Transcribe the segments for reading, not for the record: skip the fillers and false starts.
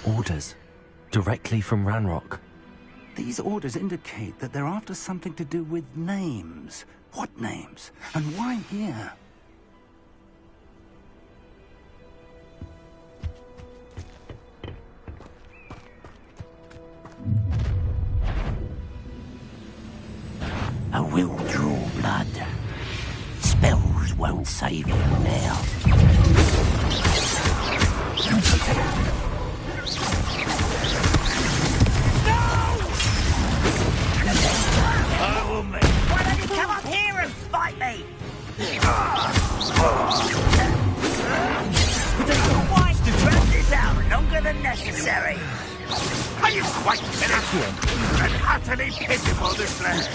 Orders. Directly from Ranrock. These orders indicate that they're after something to do with names. What names? And why here? I will draw blood. Spells won't save you now. Why don't you come up here and fight me? You're wise to drag this out longer than necessary. Are you quite finished? And utterly pitiful, this lad.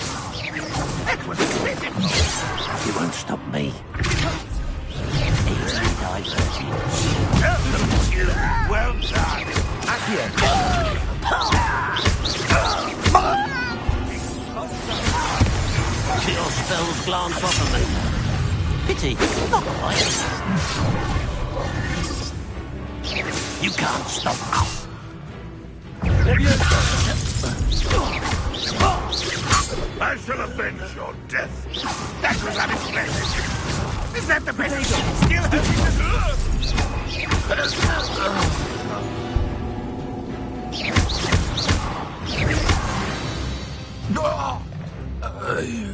That was pitiful. You won't stop me. Easily diverted. Well done. Your spells glance off of me. Pity, not quite. You can't stop us. I shall avenge your death. That was unexpected. Is that the best? Still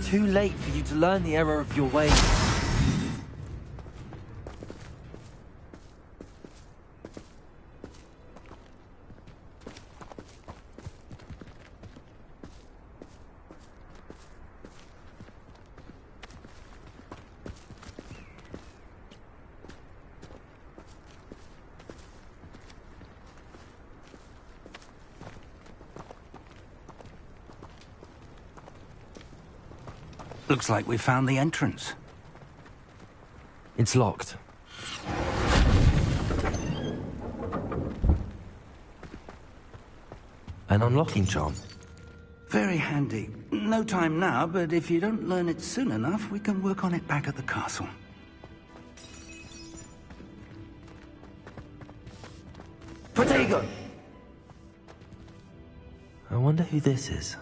Too late for you to learn the error of your ways. Looks like we found the entrance. It's locked. An unlocking charm. Very handy. No time now, but if you don't learn it soon enough, we can work on it back at the castle. Protego! I wonder who this is.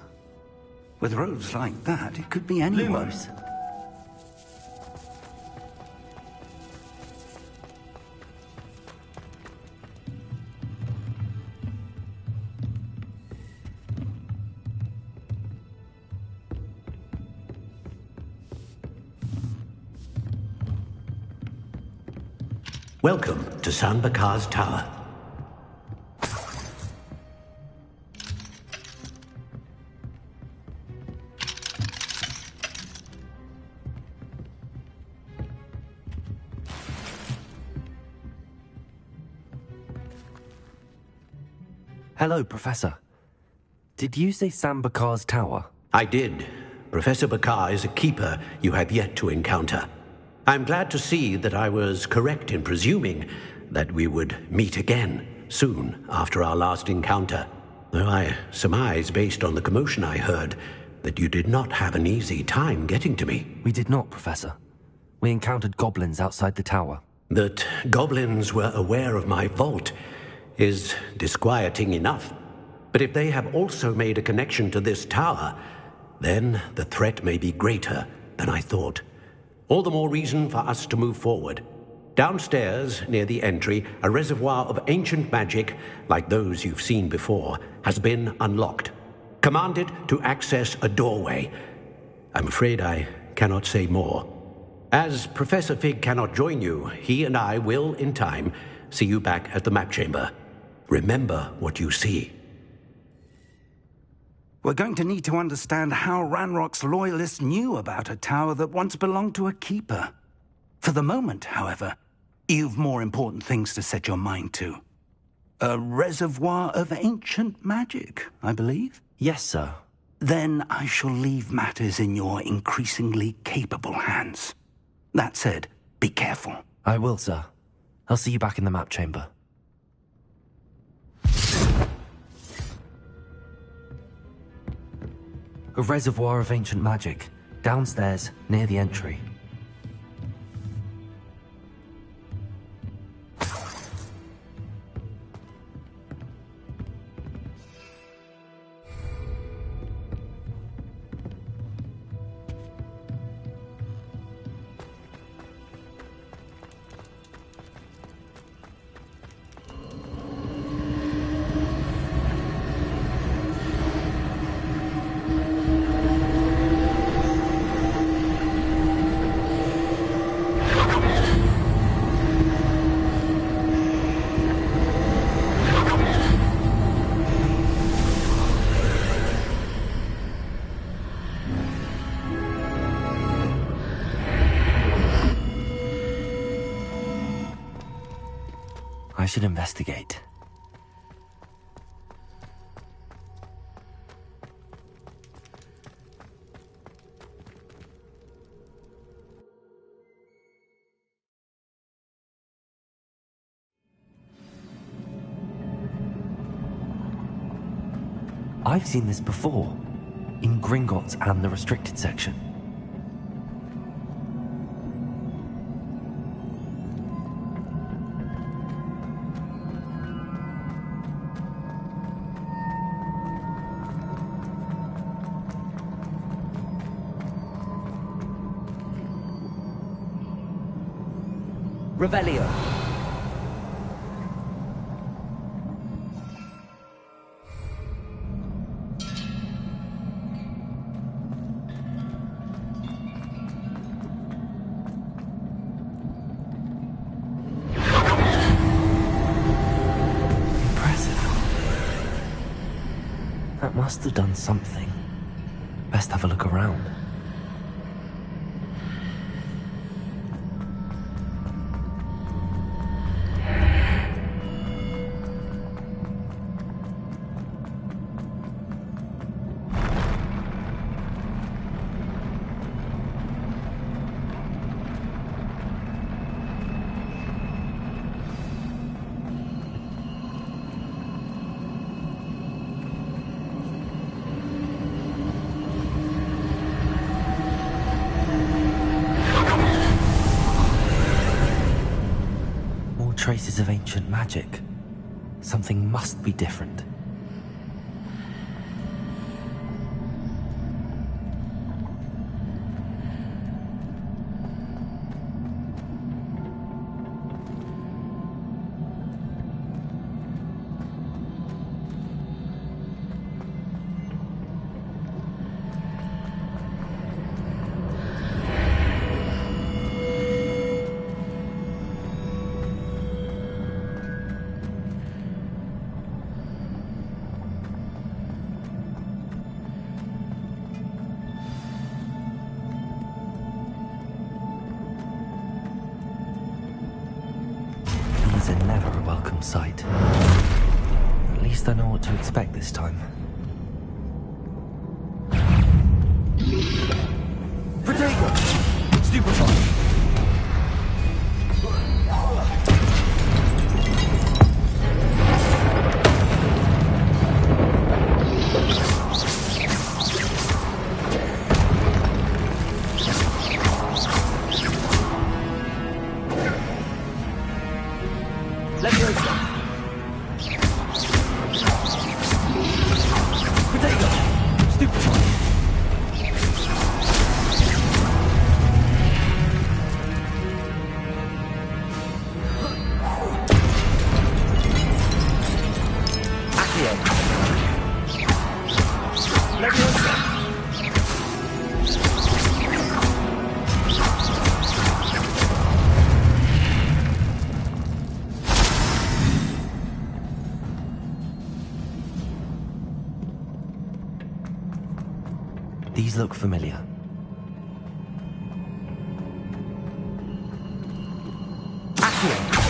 With robes like that, it could be anyone. Lumos. Welcome to San Bakar's Tower. Hello, Professor. Did you say Sam Bakar's tower? I did. Professor Bakar is a keeper you have yet to encounter. I'm glad to see that I was correct in presuming that we would meet again soon after our last encounter. Though I surmise, based on the commotion I heard, that you did not have an easy time getting to me. We did not, Professor. We encountered goblins outside the tower. That goblins were aware of my vault is disquieting enough. But if they have also made a connection to this tower, then the threat may be greater than I thought. All the more reason for us to move forward. Downstairs, near the entry, a reservoir of ancient magic, like those you've seen before, has been unlocked. Commanded to access a doorway. I'm afraid I cannot say more. As Professor Fig cannot join you, he and I will, in time, see you back at the map chamber. Remember what you see. We're going to need to understand how Ranrock's loyalists knew about a tower that once belonged to a keeper. For the moment, however, you've more important things to set your mind to. A reservoir of ancient magic, I believe? Yes, sir. Then I shall leave matters in your increasingly capable hands. That said, be careful. I will, sir. I'll see you back in the map chamber. A reservoir of ancient magic, downstairs, near the entry. I should investigate. I've seen this before, in Gringotts and the restricted section. Revelio. That must have done something. Best have a look around. Traces of ancient magic. Something must be different. These are never a welcome sight. At least I know what to expect this time. Protego! Stupefy! These look familiar. Accio!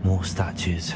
More statues.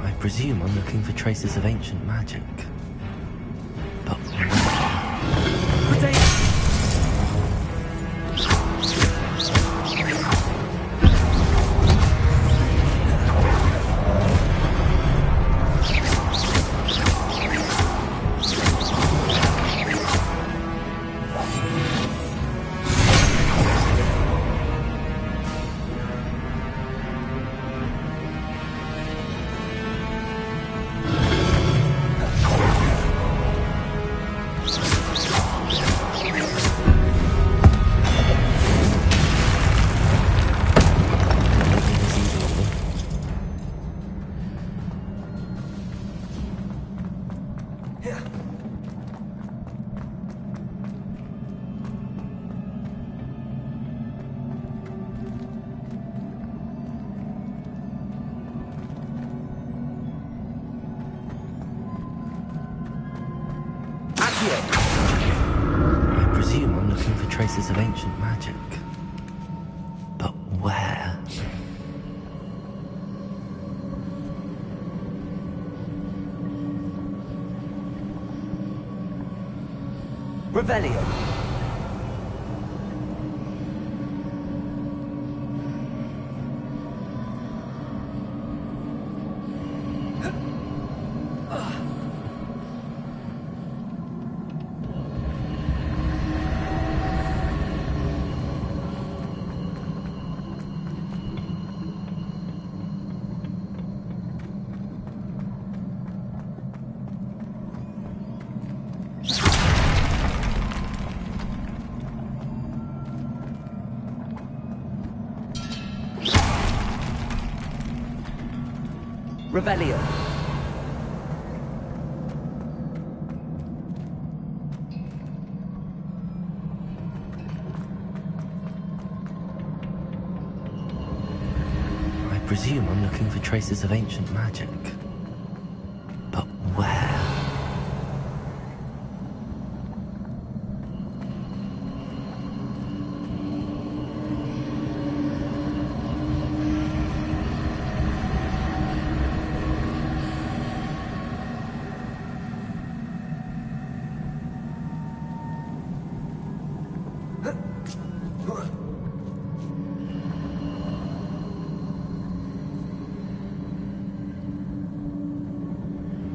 I presume I'm looking for traces of ancient magic. But I presume I'm looking for traces of ancient magic. But where? Revelio. Revelio. I presume I'm looking for traces of ancient magic. But where?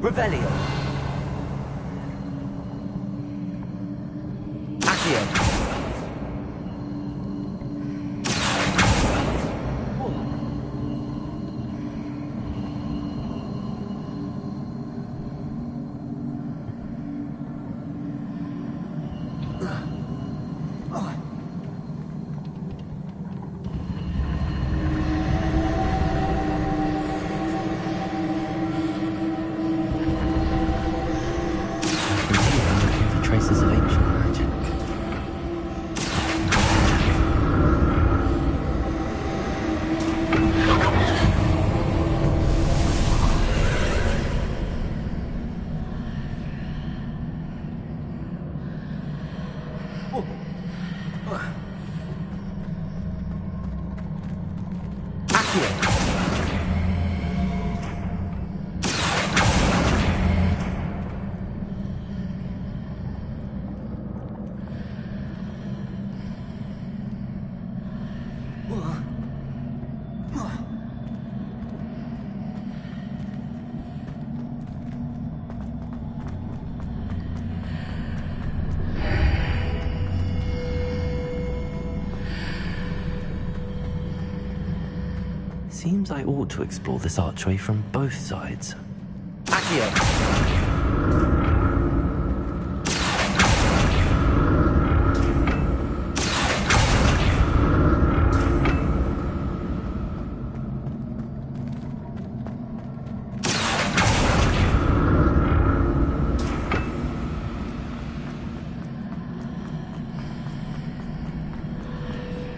Revelio. Accio. Traces of ancient magic. Seems I ought to explore this archway from both sides. Accio.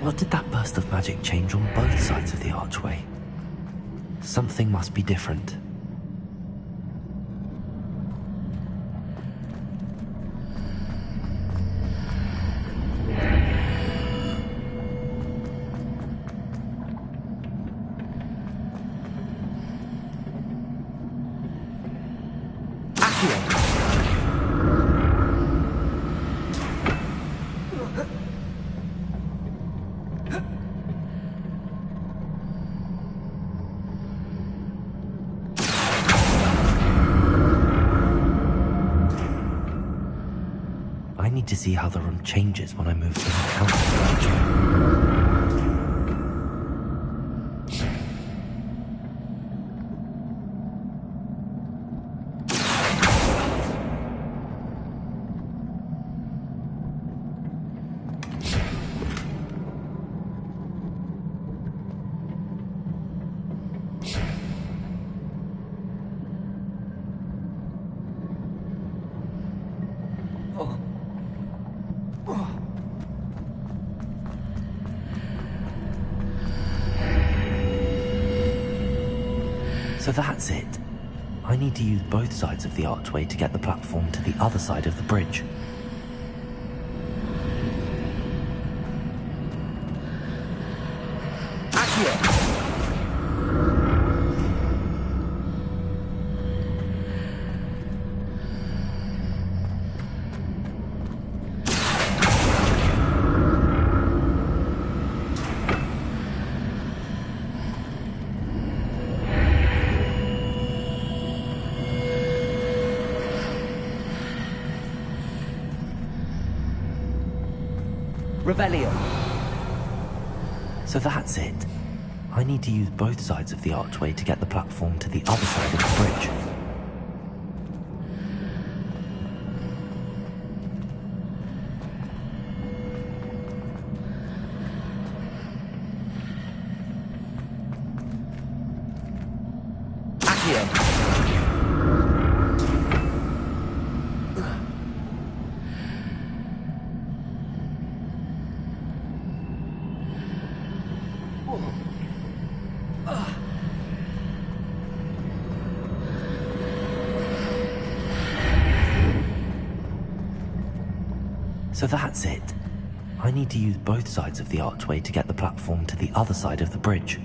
What did that burst of magic change on both sides of the archway? Something must be different. Accio. I need to see how the room changes when I move in and out of the archway. So that's it. I need to use both sides of the archway to get the platform to the other side of the bridge. Accio. Revelio. So that's it. I need to use both sides of the archway to get the platform to the other side of the bridge. Accio. So that's it. I need to use both sides of the archway to get the platform to the other side of the bridge.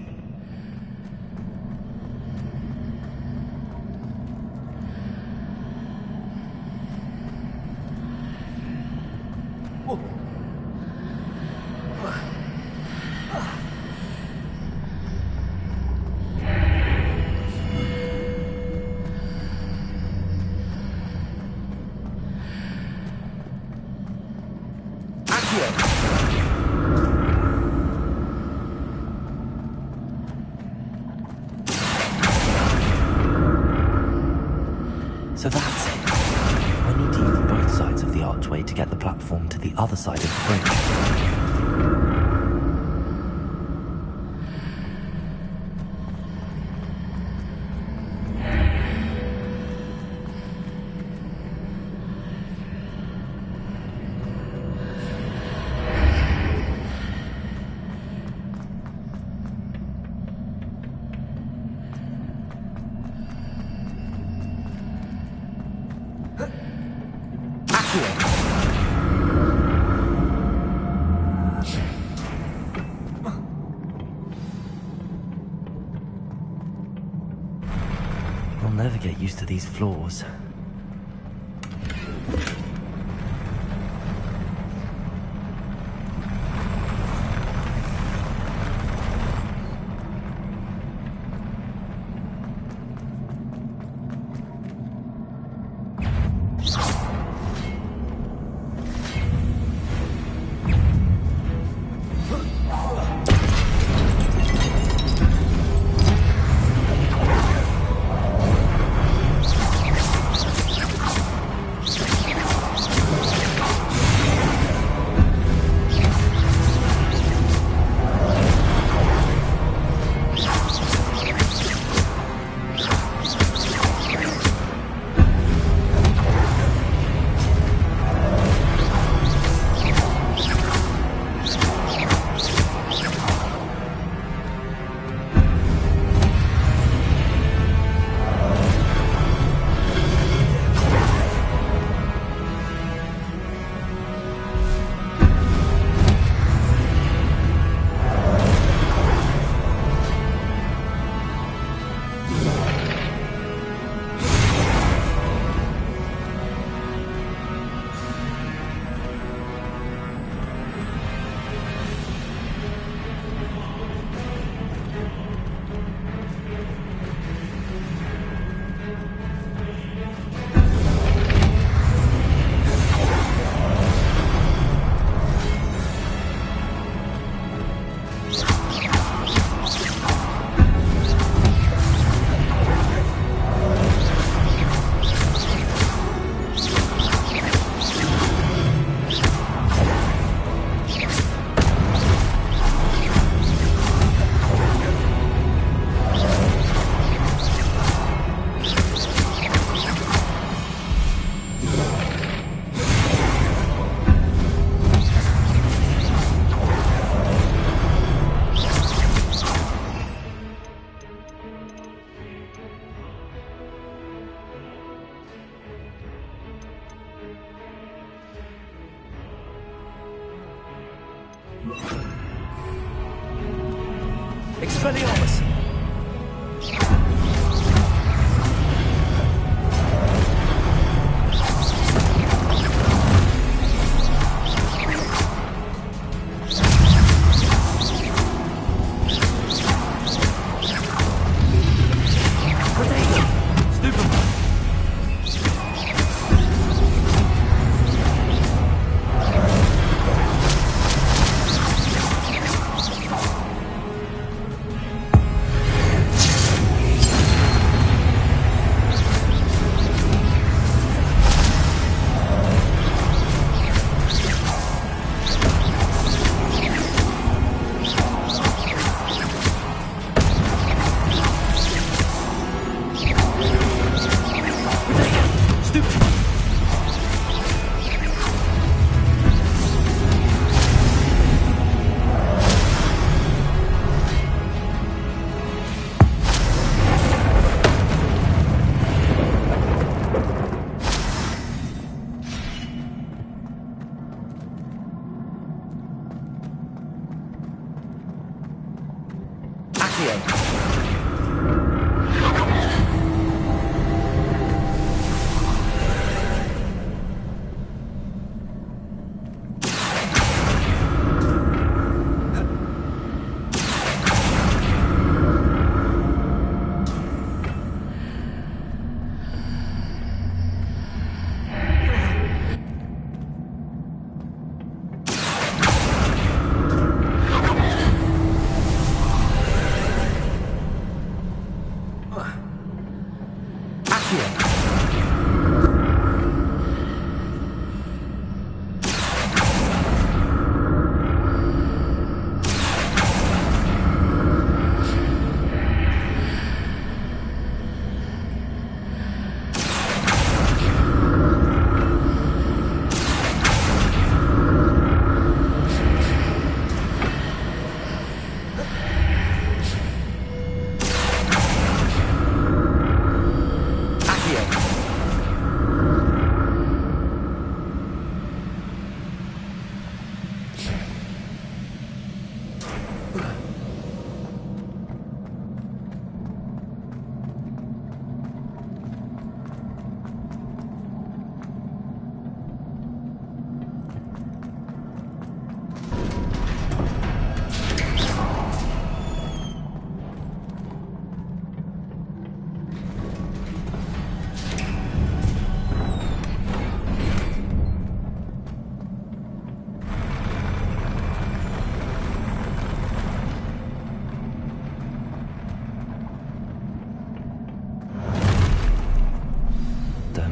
So that's it. I need to use both sides of the archway to get the platform to the other side of the bridge. I'll never get used to these floors. Expelliarmus!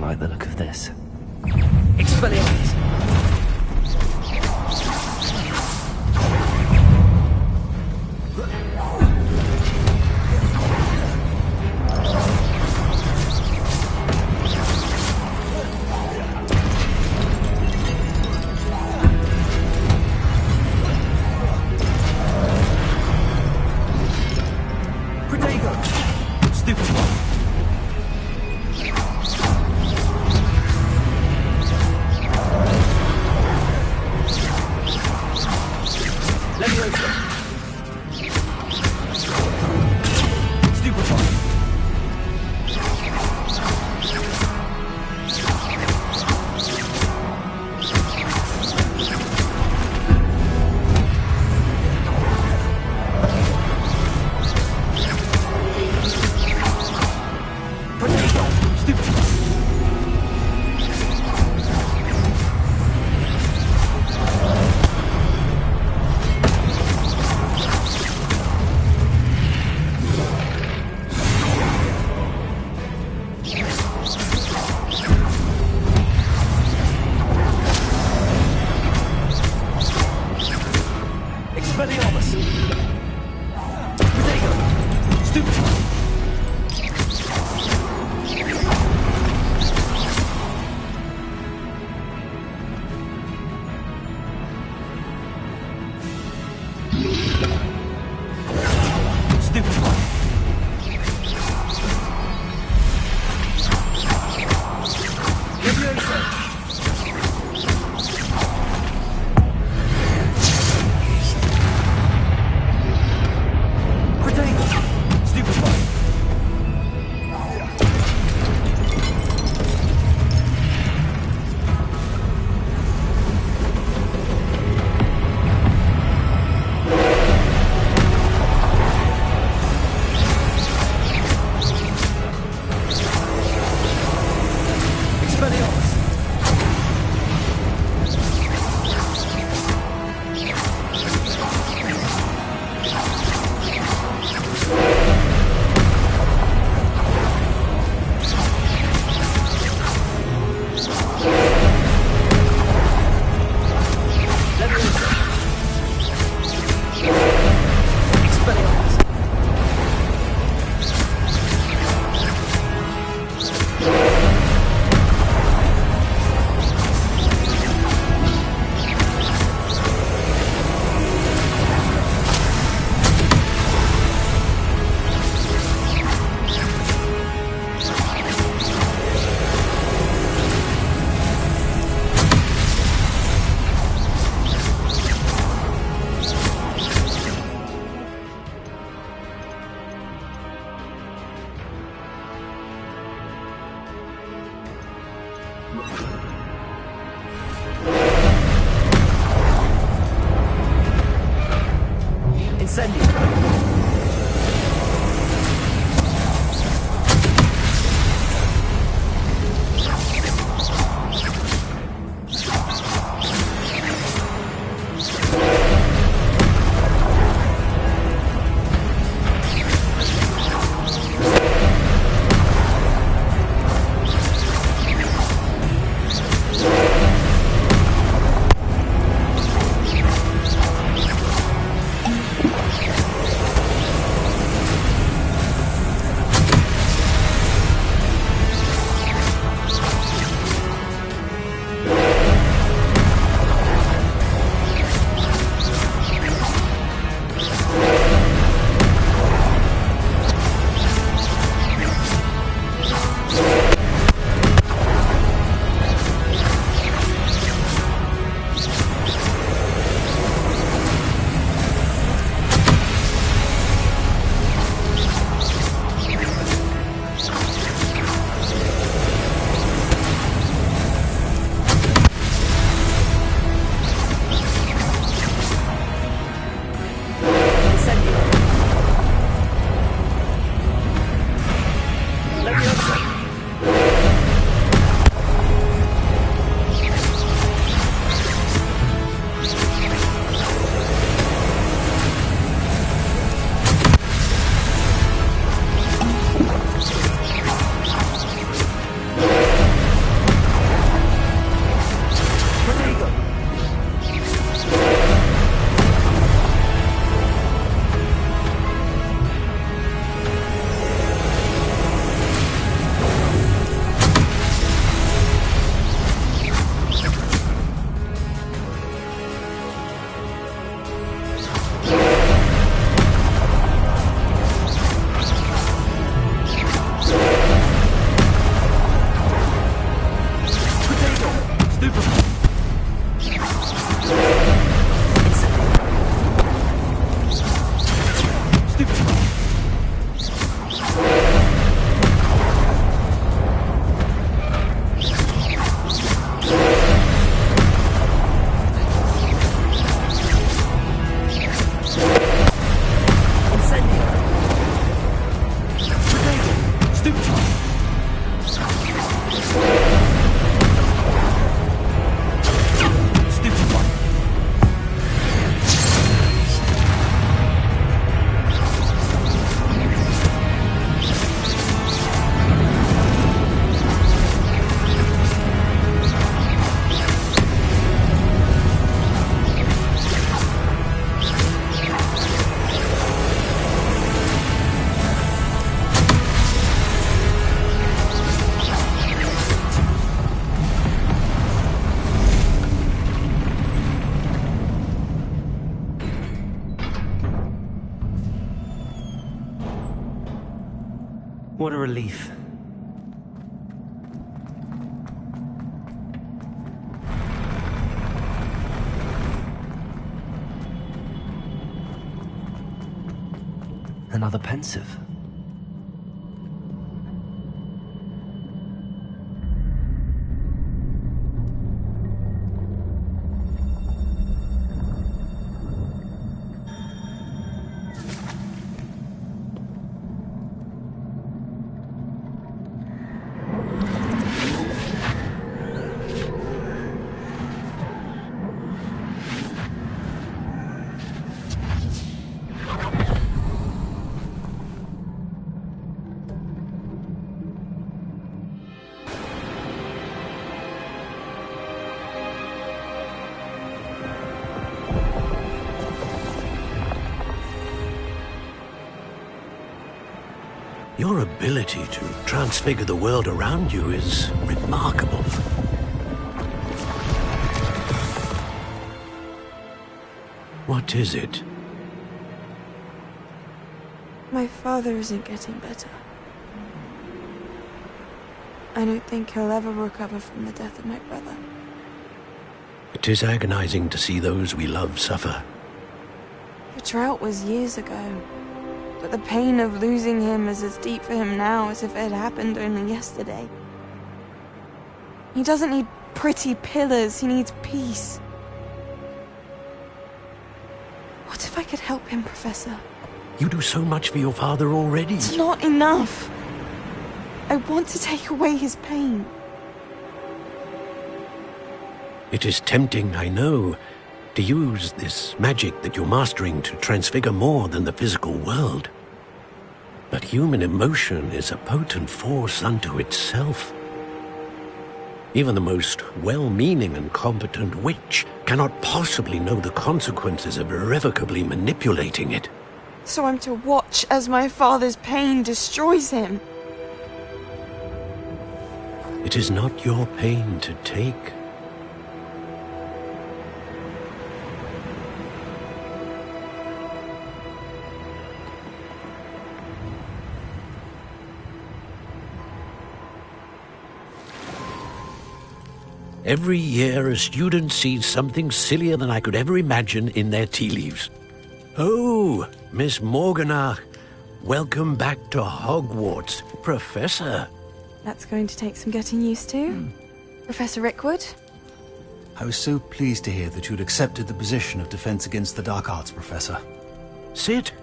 Like the look of this. Expelliarmus! Stupid. Incendio. What a relief. Another pensive. Your ability to transfigure the world around you is remarkable. What is it? My father isn't getting better. I don't think he'll ever recover from the death of my brother. It is agonizing to see those we love suffer. The drought was years ago, but the pain of losing him is as deep for him now as if it had happened only yesterday. He doesn't need pretty pillars, he needs peace. What if I could help him, Professor? You do so much for your father already. It's not enough. I want to take away his pain. It is tempting, I know, to use this magic that you're mastering to transfigure more than the physical world. But human emotion is a potent force unto itself. Even the most well-meaning and competent witch cannot possibly know the consequences of irrevocably manipulating it. So I'm to watch as my father's pain destroys him. It is not your pain to take. Every year, a student sees something sillier than I could ever imagine in their tea leaves. Oh, Miss Morganach, welcome back to Hogwarts, Professor. That's going to take some getting used to. Professor Rickwood? I was so pleased to hear that you'd accepted the position of Defense Against the Dark Arts, Professor. Sit,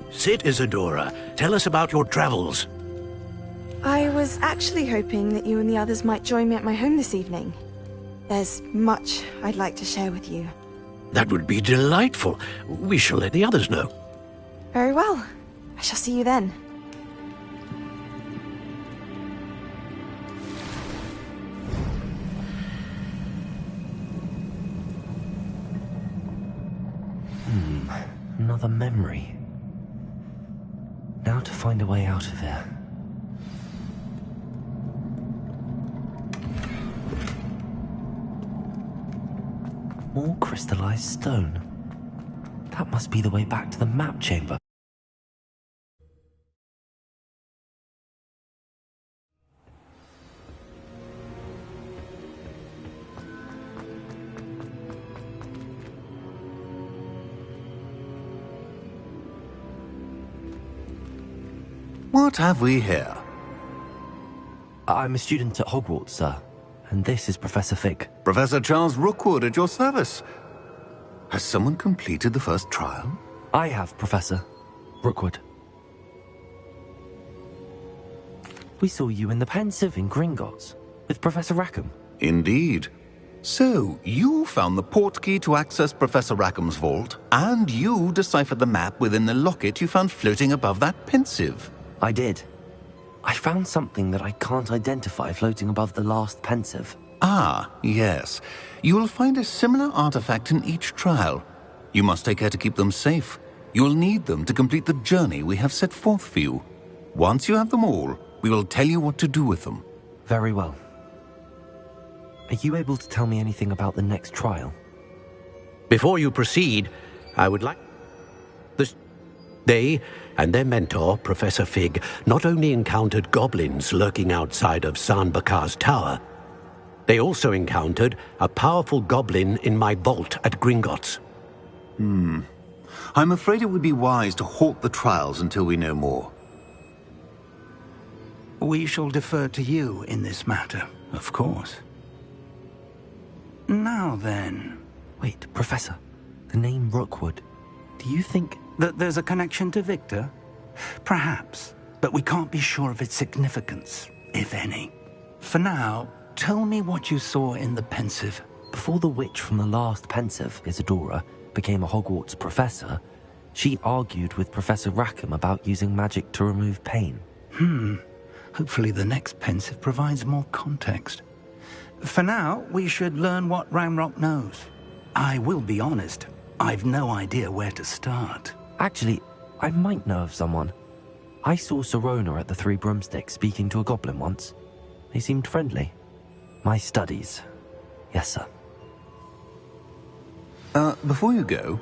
Isadora. Tell us about your travels. I was actually hoping that you and the others might join me at my home this evening. There's much I'd like to share with you. That would be delightful. We shall let the others know. Very well. I shall see you then. Another memory. Now to find a way out of here. More crystallized stone. That must be the way back to the map chamber. What have we here? I'm a student at Hogwarts, sir. And this is Professor Fig. Professor Charles Rookwood at your service. Has someone completed the first trial? I have, Professor Rookwood. We saw you in the Pensive in Gringotts with Professor Rackham. Indeed. So, you found the portkey to access Professor Rackham's vault, and you deciphered the map within the locket you found floating above that Pensive. I did. I found something that I can't identify floating above the last Pensive. Ah, yes. You will find a similar artifact in each trial. You must take care to keep them safe. You will need them to complete the journey we have set forth for you. Once you have them all, we will tell you what to do with them. Very well. Are you able to tell me anything about the next trial? Before you proceed, I would like... They and their mentor, Professor Fig, not only encountered goblins lurking outside of San Bakar's tower, they also encountered a powerful goblin in my vault at Gringotts. I'm afraid it would be wise to halt the trials until we know more. We shall defer to you in this matter, of course. Now then... Wait, Professor. The name Rookwood. Do you think... that there's a connection to Victor? Perhaps, but we can't be sure of its significance, if any. For now, tell me what you saw in the Pensive. Before the witch from the last Pensive, Isadora, became a Hogwarts professor, she argued with Professor Rackham about using magic to remove pain. Hopefully the next Pensive provides more context. For now, we should learn what Ranrock knows. I will be honest, I've no idea where to start. Actually, I might know of someone. I saw Sirona at the Three Broomsticks speaking to a goblin once. They seemed friendly. My studies. Yes, sir. Before you go...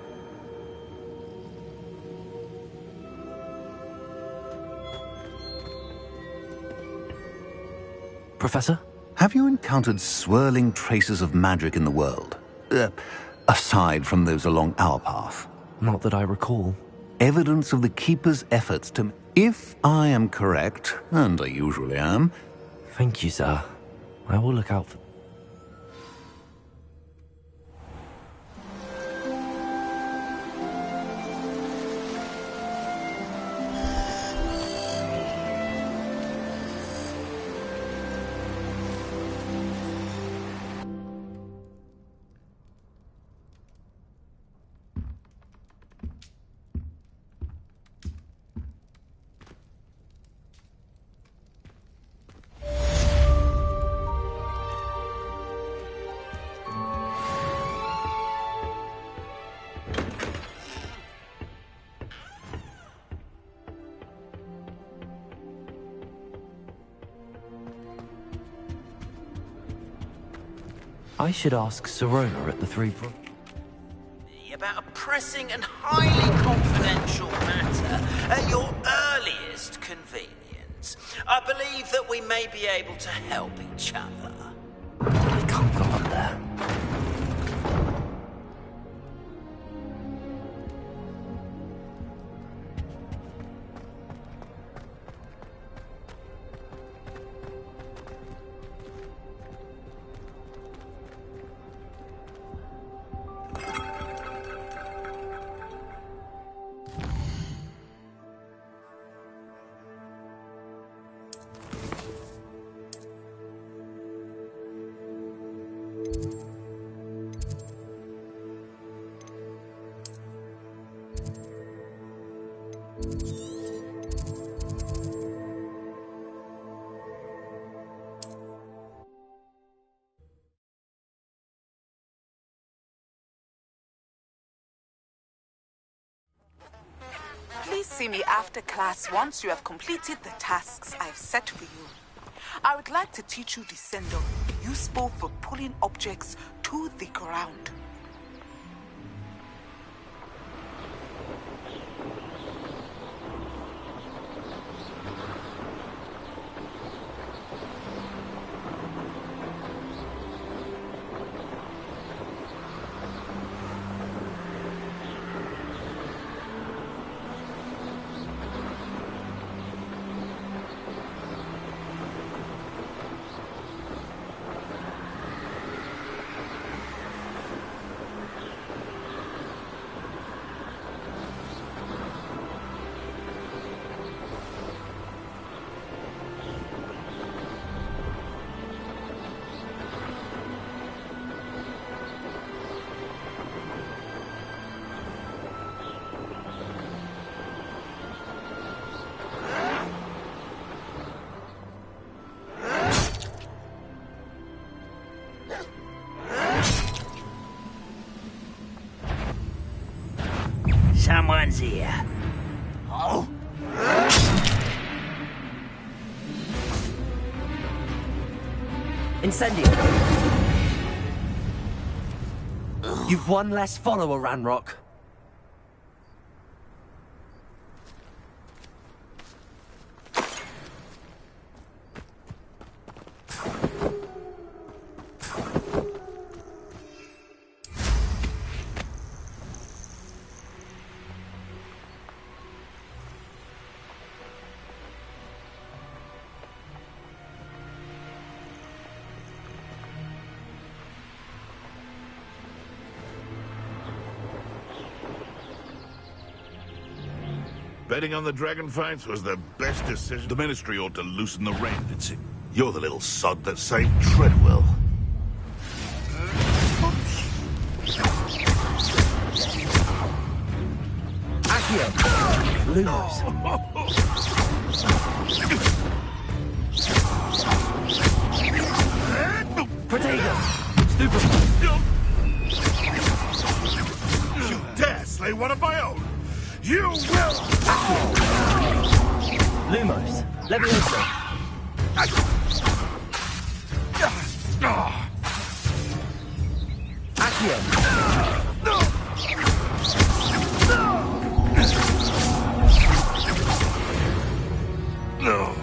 Professor? Have you encountered swirling traces of magic in the world? Aside from those along our path? Not that I recall. Evidence of the Keeper's efforts to... If I am correct, and I usually am... Thank you, sir. I will look out for... I should ask Sirona at the Three Brum... About a pressing and highly confidential matter at your earliest convenience. I believe that we may be able to help each other. I can't go up there. Please see me after class once you have completed the tasks I've set for you. I would like to teach you Descendo, useful for pulling objects to the ground. Someone's here. Oh? Incendio! You've one less follower, Ranrock. Betting on the dragon fights was the best decision. The Ministry ought to loosen the rein, Vincent. You're the little sod that saved Treadwell. Accio! Lumos! Protego! Stupid! You dare slay one of my own! You will! Lumos! Levioso! Accio! No.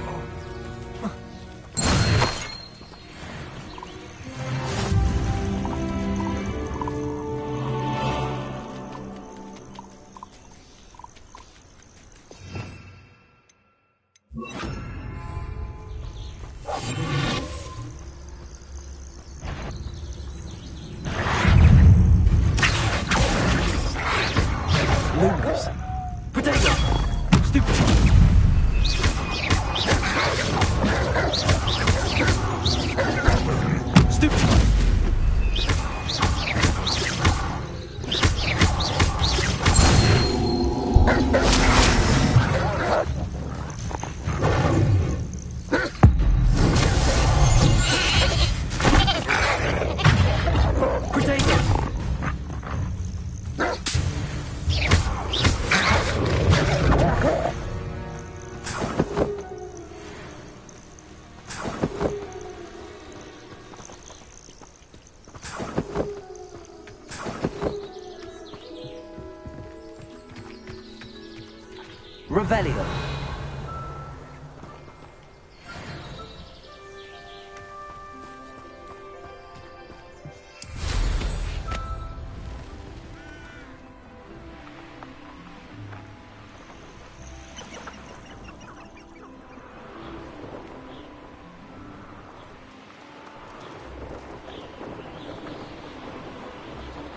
Revelio.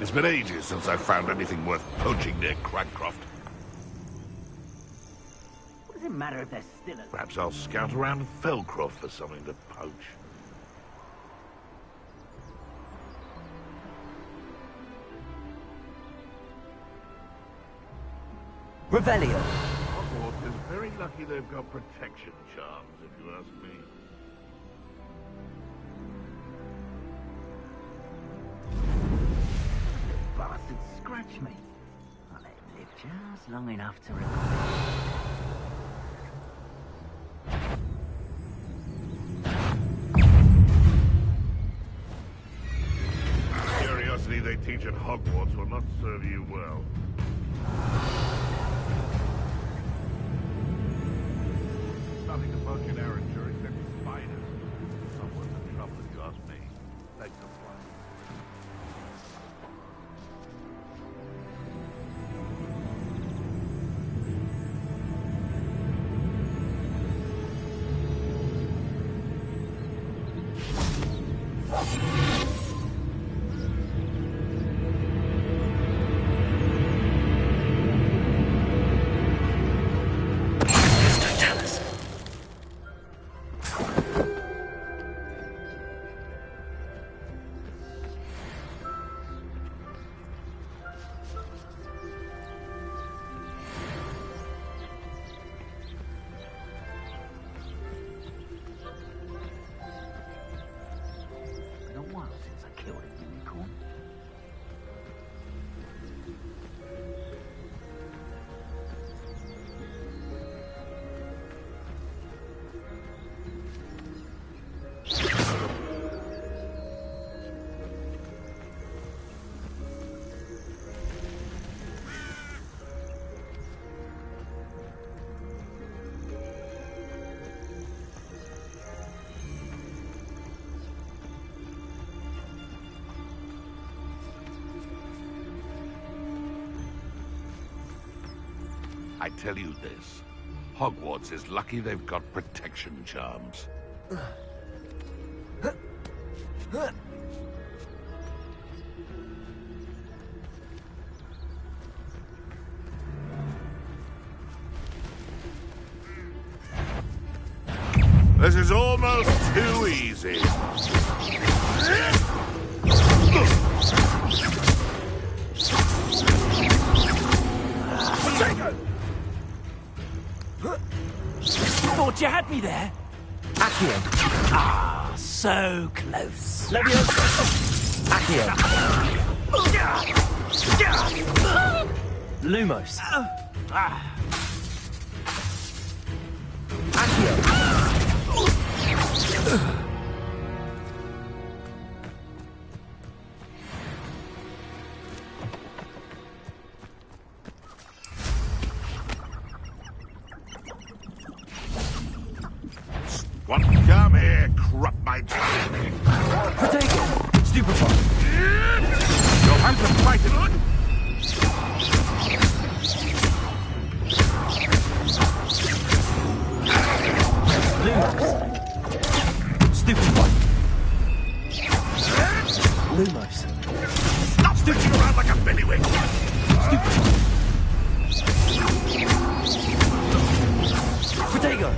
It's been ages since I've found anything worth poaching near Cragcroft. What does it matter if they're still at... Perhaps I'll scout around Felcroft for something to poach. Revelio. Hogwarts is very lucky they've got protection charms, if you ask me. Bastard scratch me. I'll let him live just long enough to recover. The curiosity they teach at Hogwarts will not serve you well. Nothing to poach in Arranger except spiders. Not worth the trouble if you ask me. Take them one. I tell you this, Hogwarts is lucky they've got protection charms. This is almost too easy. Thought you had me there. Accio. Ah, so close. Leviosa. Accio. Lumos. Accio. What? Come here, crop my child. Potato. Stupefy. Your hands are fighting. Lumos. Stupefy. Lumos. Stop sticking around like a bellywig. Stupefy. Potato.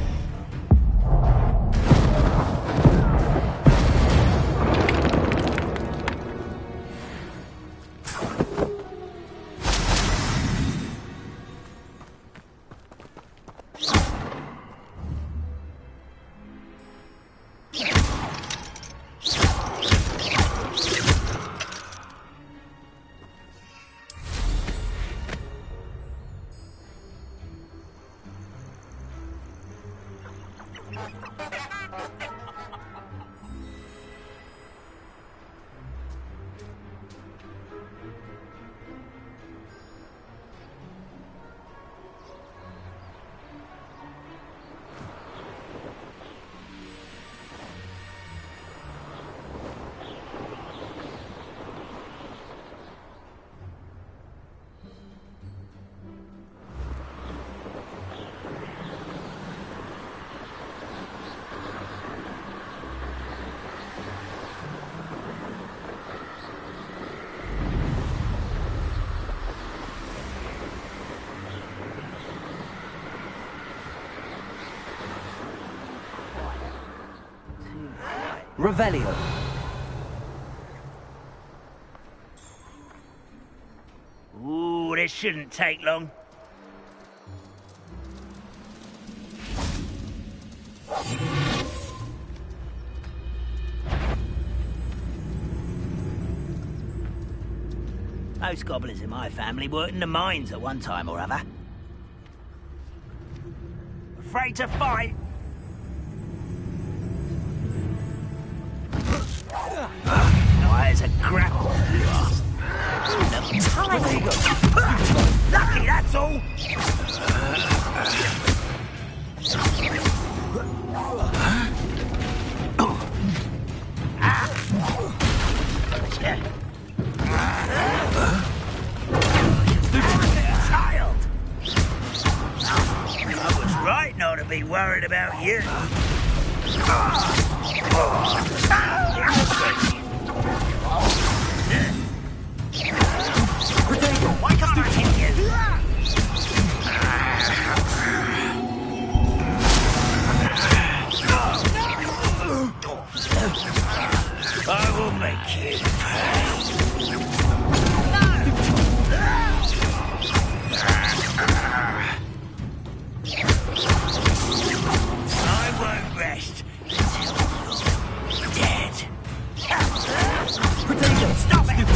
Revelio. Ooh, this shouldn't take long. Most goblins in my family worked in the mines at one time or other. Afraid to fight? Oh, it's a grapple. Lucky, that's all. Child! I was right not to be worried about you. Why can't I hit you? I will make you pay. I won't rest until you're dead. Stop it!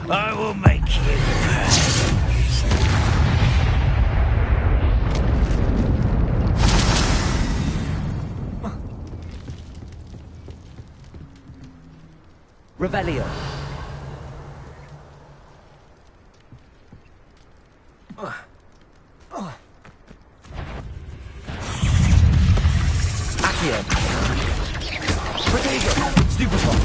I will make you pay. Revelio. Accio. Protego. Stupefy.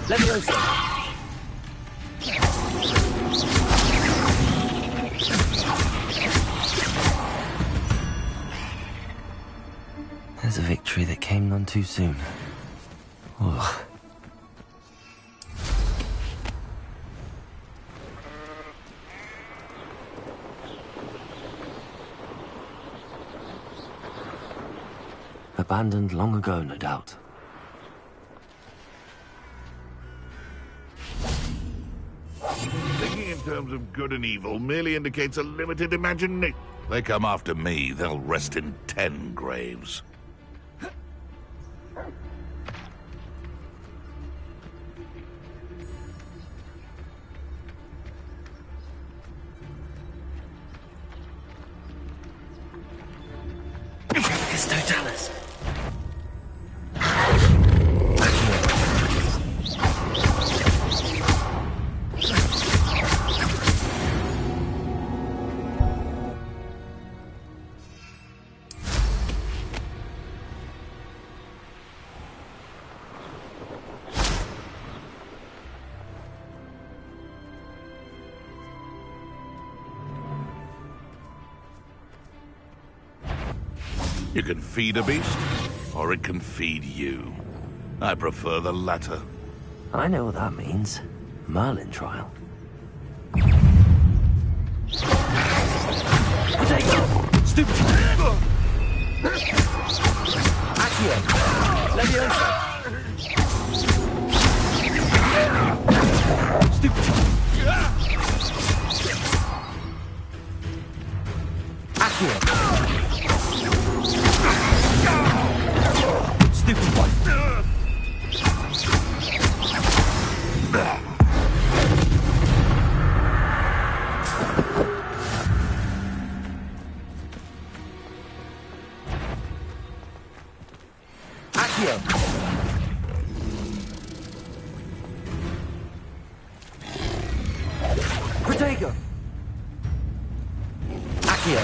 Leviosa. There's a victory that came none too soon. Ugh. Abandoned long ago, no doubt. Thinking in terms of good and evil merely indicates a limited imagination. They come after me, they'll rest in 10 graves. It's Totalis. You can feed a beast, or it can feed you. I prefer the latter. I know what that means. Merlin trial. Potato! Stupid! Accio! Leviosa! Stupid! Accio! Stupid one! Accio! Protego! Accio!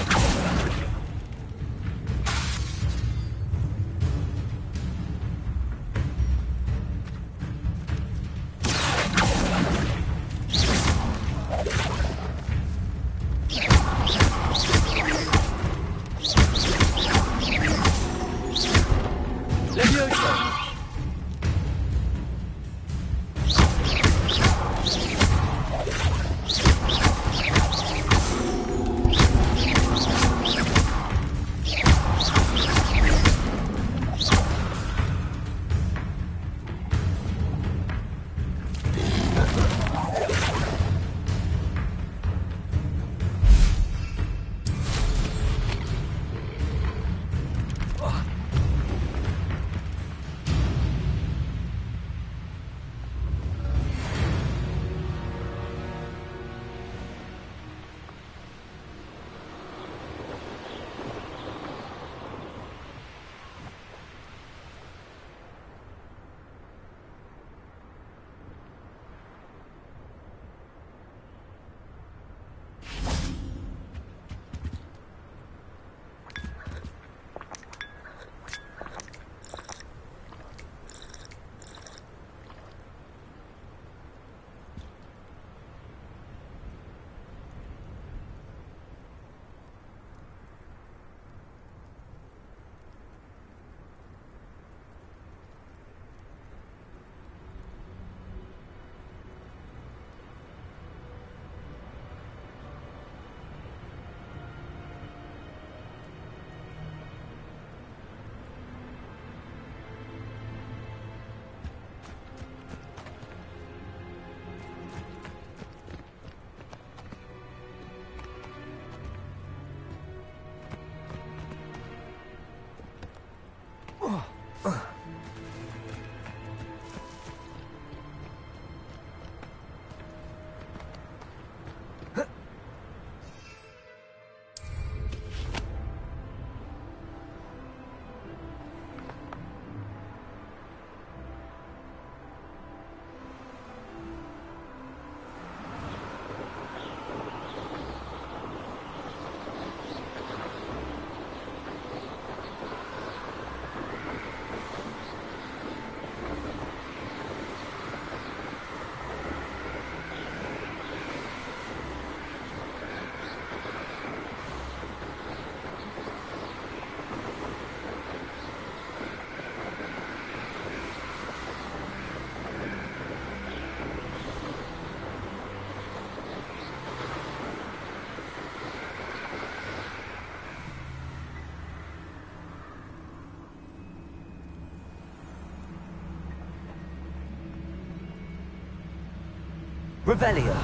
Revelio.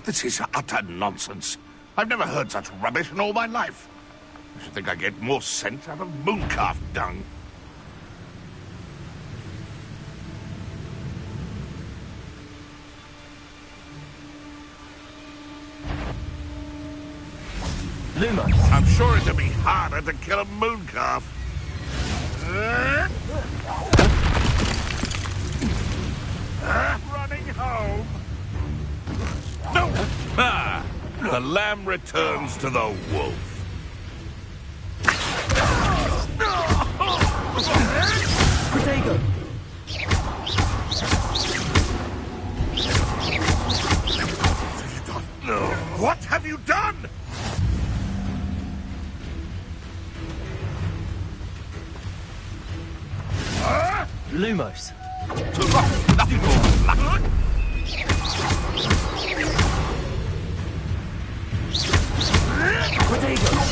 This is utter nonsense. I've never heard such rubbish in all my life. I should think I get more sense out of mooncalf dung. Lumos. I'm sure it'd be harder to kill a mooncalf. Running home. No! Ah! The lamb returns to the wolf. Protego. What have you done? Lumos. Protego.